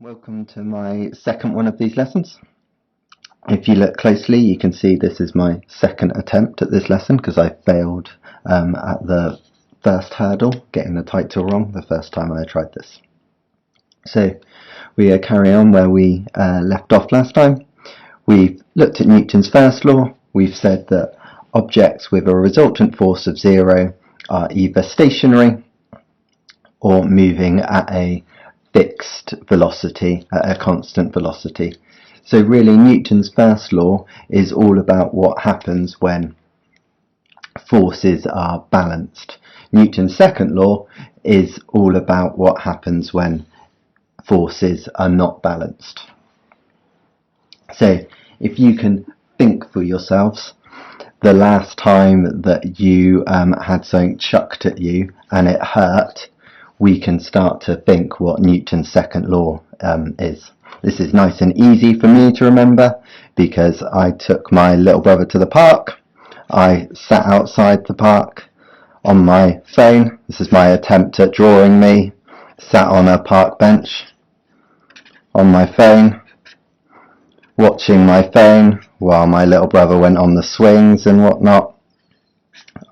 Welcome to my second one of these lessons. If you look closely, you can see this is my second attempt at this lesson because I failed at the first hurdle, getting the title wrong the first time I tried this. So we carry on where we left off last time. We've looked at Newton's first law. We've said that objects with a resultant force of 0 are either stationary or moving at a fixed velocity, at a constant velocity. So really Newton's first law is all about what happens when forces are balanced. Newton's second law is all about what happens when forces are not balanced. So if you can think for yourselves, the last time that you had something chucked at you and it hurt, we can start to think what Newton's second law is. This is nice and easy for me to remember because I took my little brother to the park. I sat outside the park on my phone. This is my attempt at drawing me. Sat on a park bench on my phone, watching my phone while my little brother went on the swings and whatnot.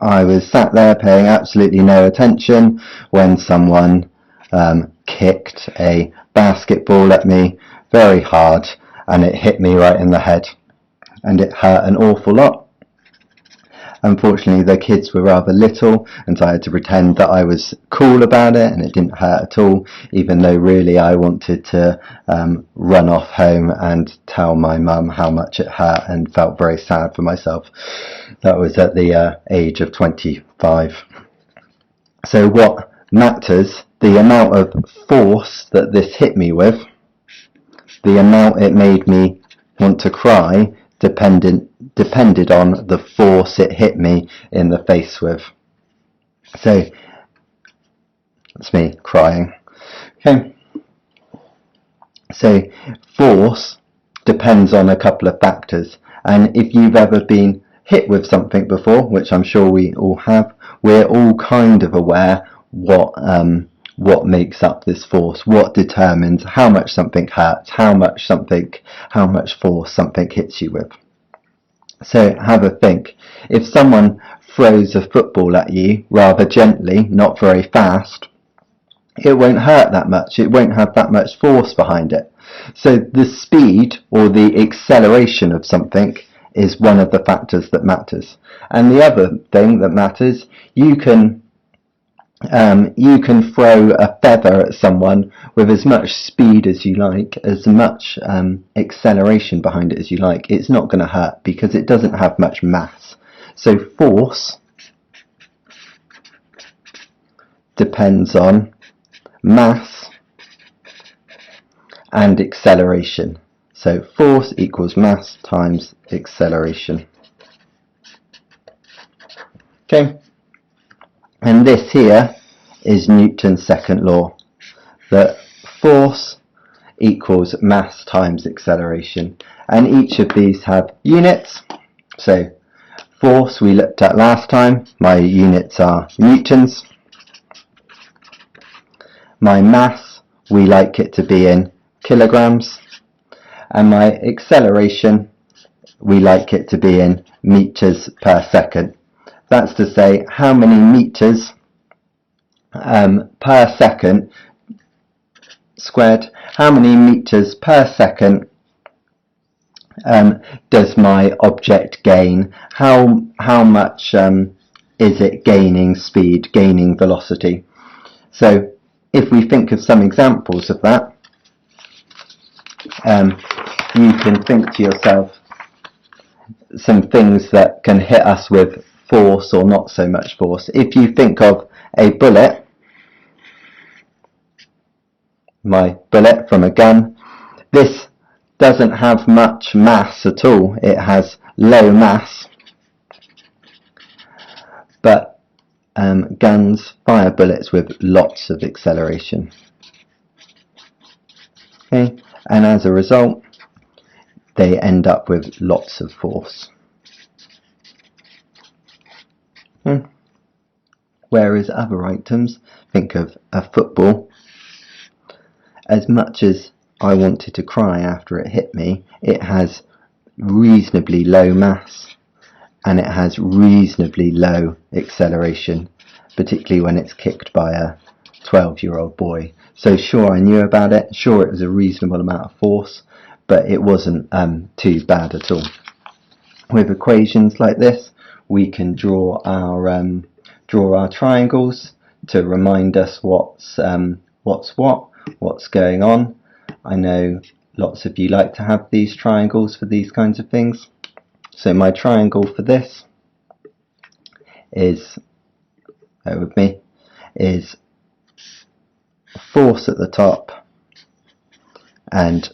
I was sat there paying absolutely no attention when someone kicked a basketball at me very hard and it hit me right in the head and it hurt an awful lot. Unfortunately the kids were rather little and so I had to pretend that I was cool about it and it didn't hurt at all, even though really I wanted to run off home and tell my mum how much it hurt and felt very sad for myself. That was at the age of 25. So what matters, the amount of force that this hit me with, the amount it made me want to cry, depended on the force it hit me in the face with. So that's me crying. Okay. So force depends on a couple of factors, and if you've ever been hit with something before, which I'm sure we all have, we're all kind of aware what makes up this force, what determines how much something hurts, how much force something hits you with. So have a think. If someone throws a football at you rather gently, not very fast, it won't hurt that much. It won't have that much force behind it. So the speed or the acceleration of something is one of the factors that matters. And the other thing that matters, you can throw a feather at someone with as much speed as you like, as much acceleration behind it as you like. It's not going to hurt because it doesn't have much mass. So force depends on mass and acceleration. So force equals mass times acceleration. Okay. And this here is Newton's second law, that force equals mass times acceleration. And each of these have units. So force we looked at last time, my units are newtons. My mass, we like it to be in kilograms. And my acceleration, we like it to be in meters per second. That's to say how many meters per second squared, how many meters per second does my object gain, how much is it gaining speed, gaining velocity. So if we think of some examples of that, you can think to yourself some things that can hit us with force or not so much force. If you think of a bullet, my bullet from a gun, this doesn't have much mass at all. It has low mass, but guns fire bullets with lots of acceleration. Okay, and as a result, they end up with lots of force. Whereas other items, think of a football, as much as I wanted to cry after it hit me, it has reasonably low mass and it has reasonably low acceleration, particularly when it's kicked by a 12-year-old boy. So sure, I knew about it, sure it was a reasonable amount of force, but it wasn't too bad at all. With equations like this, we can draw our triangles to remind us what's going on. I know lots of you like to have these triangles for these kinds of things. So my triangle for this is, bear with me, is force at the top and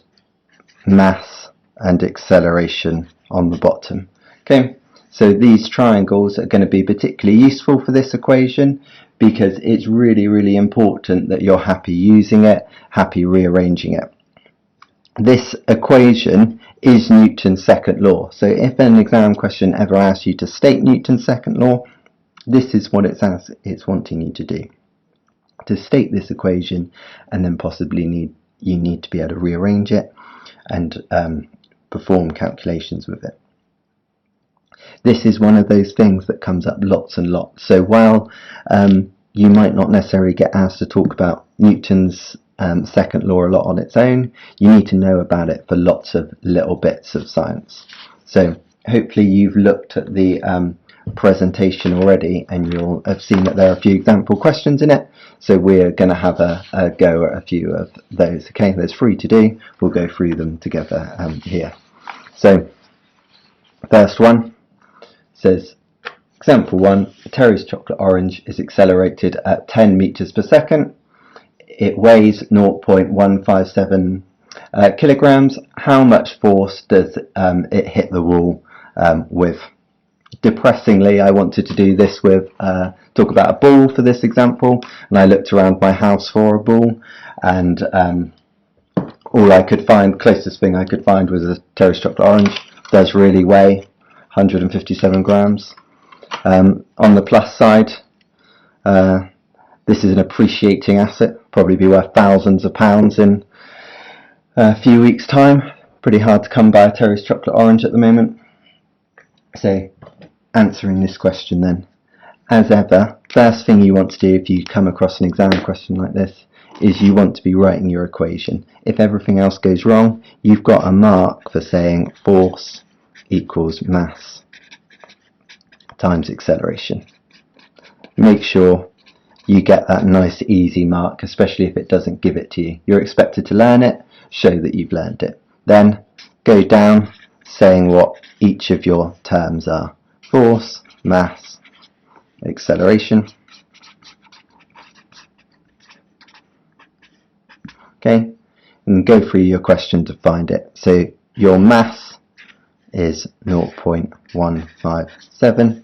mass and acceleration on the bottom. Okay, so these triangles are going to be particularly useful for this equation because it's really important that you're happy using it, happy rearranging it. This equation is Newton's second law. So if an exam question ever asks you to state Newton's second law, this is what it's wanting you to do. To state this equation, and then possibly you need to be able to rearrange it and perform calculations with it. This is one of those things that comes up lots and lots. So while you might not necessarily get asked to talk about Newton's second law a lot on its own, you need to know about it for lots of little bits of science. So hopefully you've looked at the presentation already and you'll have seen that there are a few example questions in it. So we're going to have a go at a few of those. Okay, there's 3 to do. We'll go through them together here. So first one says, example 1, Terry's chocolate orange is accelerated at 10 meters per second. It weighs 0.157 kilograms. How much force does it hit the wall with? Depressingly, I wanted to do this with talk about a ball for this example, and I looked around my house for a ball, and all I could find, closest thing I could find, was a Terry's chocolate orange. It does really weigh 157 grams. On the plus side, this is an appreciating asset, probably be worth thousands of pounds in a few weeks' time. Pretty hard to come by a Terry's chocolate orange at the moment. So, answering this question then, as ever, first thing you want to do if you come across an exam question like this is you want to be writing your equation. If everything else goes wrong, you've got a mark for saying force equals mass times acceleration. Make sure you get that nice easy mark, especially if it doesn't give it to you. You're expected to learn it, show that you've learned it. Then go down saying what each of your terms are. Force, mass, acceleration. Okay, and go through your question to find it. So your mass is 0.157.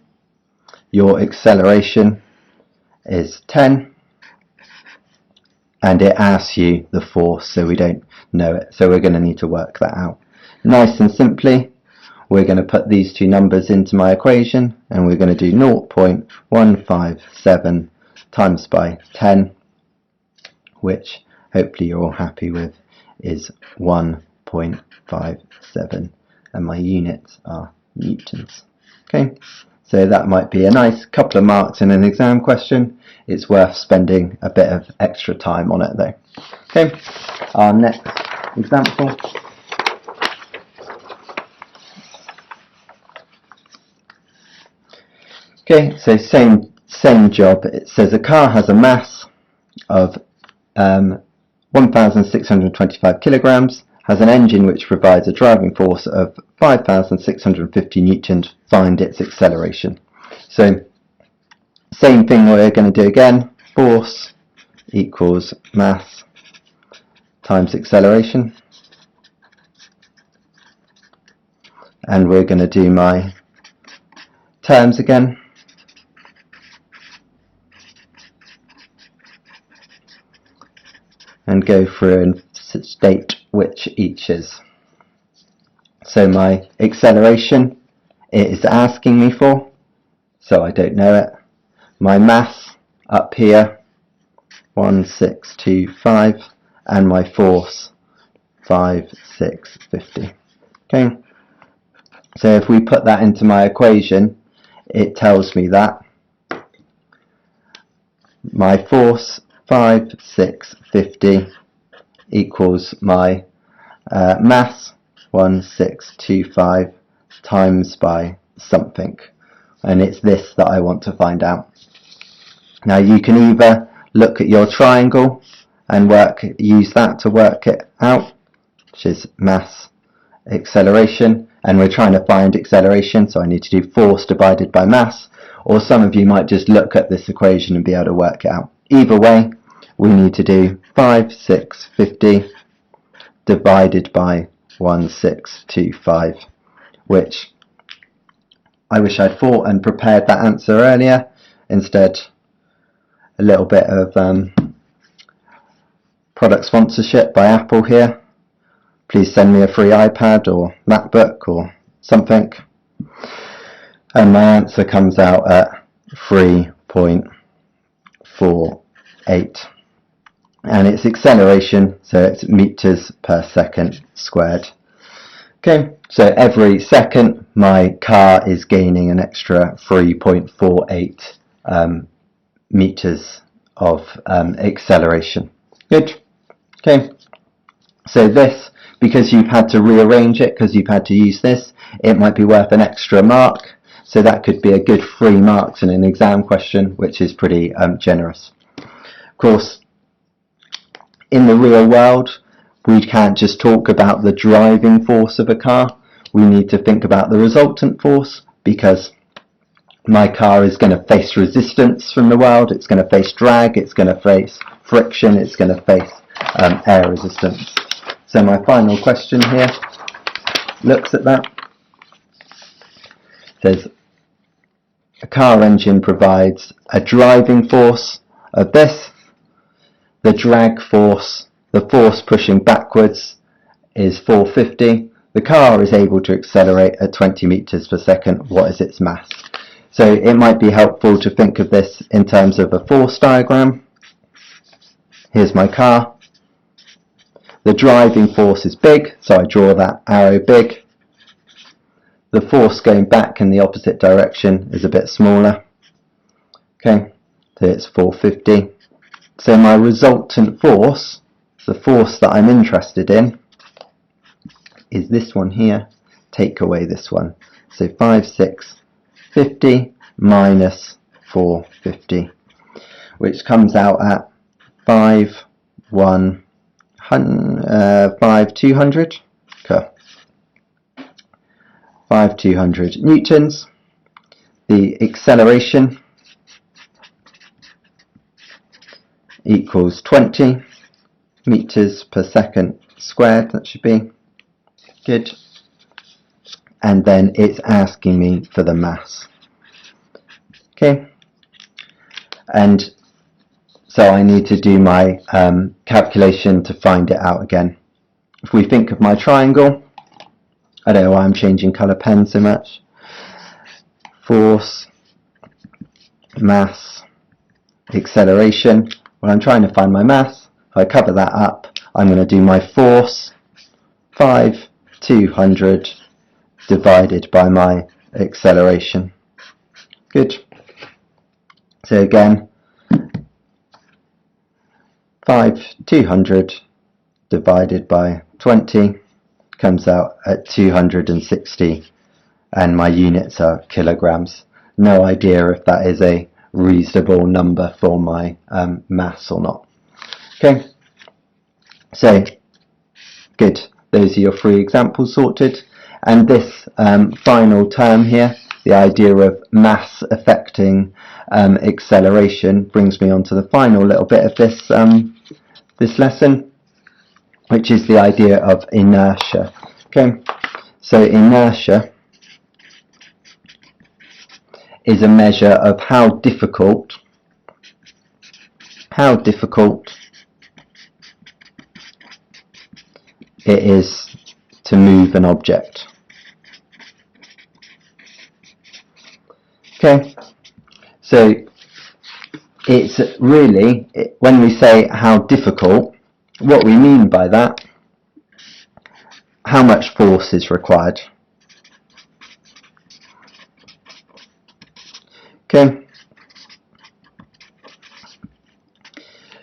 Your acceleration is 10, and it asks you the force, so we don't know it, so we're going to need to work that out. Nice and simply, we're going to put these two numbers into my equation, and we're going to do 0.157 times by 10, which hopefully you're all happy with, is 1.57, and my units are newtons. Okay, so that might be a nice couple of marks in an exam question. It's worth spending a bit of extra time on it though. Okay, our next example. Okay, so same job. It says a car has a mass of 1,625 kilograms, has an engine which provides a driving force of 5,650 newtons. Find its acceleration. So same thing we're going to do again. Force equals mass times acceleration, and we're going to do my terms again. And go through and state which each is. So my acceleration it is asking me for, so I don't know it. My mass up here, 1625, and my force 5, 6, 50. Okay, so if we put that into my equation, it tells me that my force 5, 6, 50 equals my mass 1625 times by something, and it's this that I want to find out. Now you can either look at your triangle and use that to work it out, which is mass acceleration, and we're trying to find acceleration, so I need to do force divided by mass, or some of you might just look at this equation and be able to work it out. Either way, we need to do 5, 6, 50 divided by 1625, which I wish I'd thought and prepared that answer earlier. Instead, a little bit of product sponsorship by Apple here. Please send me a free iPad or MacBook or something. And my answer comes out at 3.48. And it's acceleration, so it's meters per second squared. Okay, so every second my car is gaining an extra 3.48 meters of acceleration. Good. Okay, so this, because you've had to rearrange it, because you've had to use this, it might be worth an extra mark. So that could be a good 3 marks in an exam question, which is pretty generous. Of course, in the real world, we can't just talk about the driving force of a car. We need to think about the resultant force, because my car is going to face resistance from the world, it's going to face drag, it's going to face friction, it's going to face air resistance. So my final question here looks at that. It says a car engine provides a driving force of this. The drag force, the force pushing backwards, is 450. The car is able to accelerate at 20 meters per second. What is its mass? So it might be helpful to think of this in terms of a force diagram. Here's my car. The driving force is big, so I draw that arrow big. The force going back in the opposite direction is a bit smaller. Okay, so it's 450. So my resultant force, the force that I'm interested in, is this one here. Take away this one. So 5, 6, 50 minus 450, which comes out at 5,200. Okay. 5,200 newtons. The acceleration equals 20 meters per second squared. That should be good. And then it's asking me for the mass. Okay. And so I need to do my calculation to find it out again. If we think of my triangle, I don't know why I'm changing colour pen so much. Force, mass, acceleration. Well, I'm trying to find my mass. If I cover that up, I'm going to do my force, 5,200 divided by my acceleration. Good. So again, 5,200 divided by 20 comes out at 260, and my units are kilograms. No idea if that is a reasonable number for my mass or not. Okay, so good. Those are your 3 examples sorted. And this final term here, the idea of mass affecting acceleration, brings me on to the final little bit of this this lesson, which is the idea of inertia. Okay, so inertia is a measure of how difficult it is to move an object. Okay, so it's really, when we say how difficult, what we mean by that how much force is required. Okay.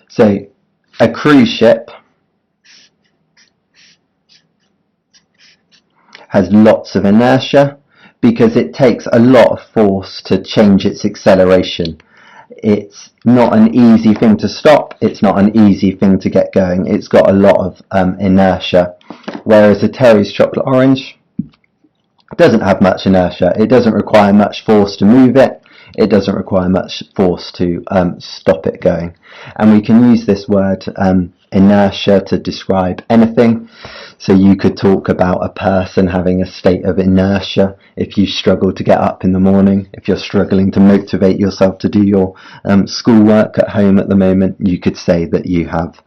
So a cruise ship has lots of inertia because it takes a lot of force to change its acceleration. It's not an easy thing to stop, it's not an easy thing to get going, it's got a lot of inertia. Whereas a Terry's chocolate orange doesn't have much inertia, it doesn't require much force to move it, it doesn't require much force to stop it going. And we can use this word inertia to describe anything. So you could talk about a person having a state of inertia if you struggle to get up in the morning, if you're struggling to motivate yourself to do your schoolwork at home at the moment, you could say that you have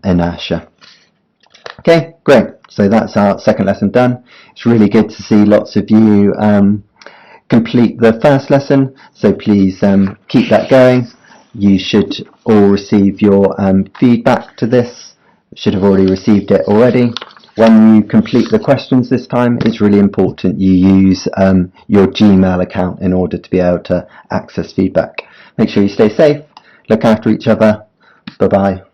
inertia. Okay, great. So that's our second lesson done. It's really good to see lots of you complete the first lesson, so please keep that going. You should all receive your feedback to this. Should have already received it already. When you complete the questions this time, it's really important you use your Gmail account in order to be able to access feedback. Make sure you stay safe, look after each other. Bye bye.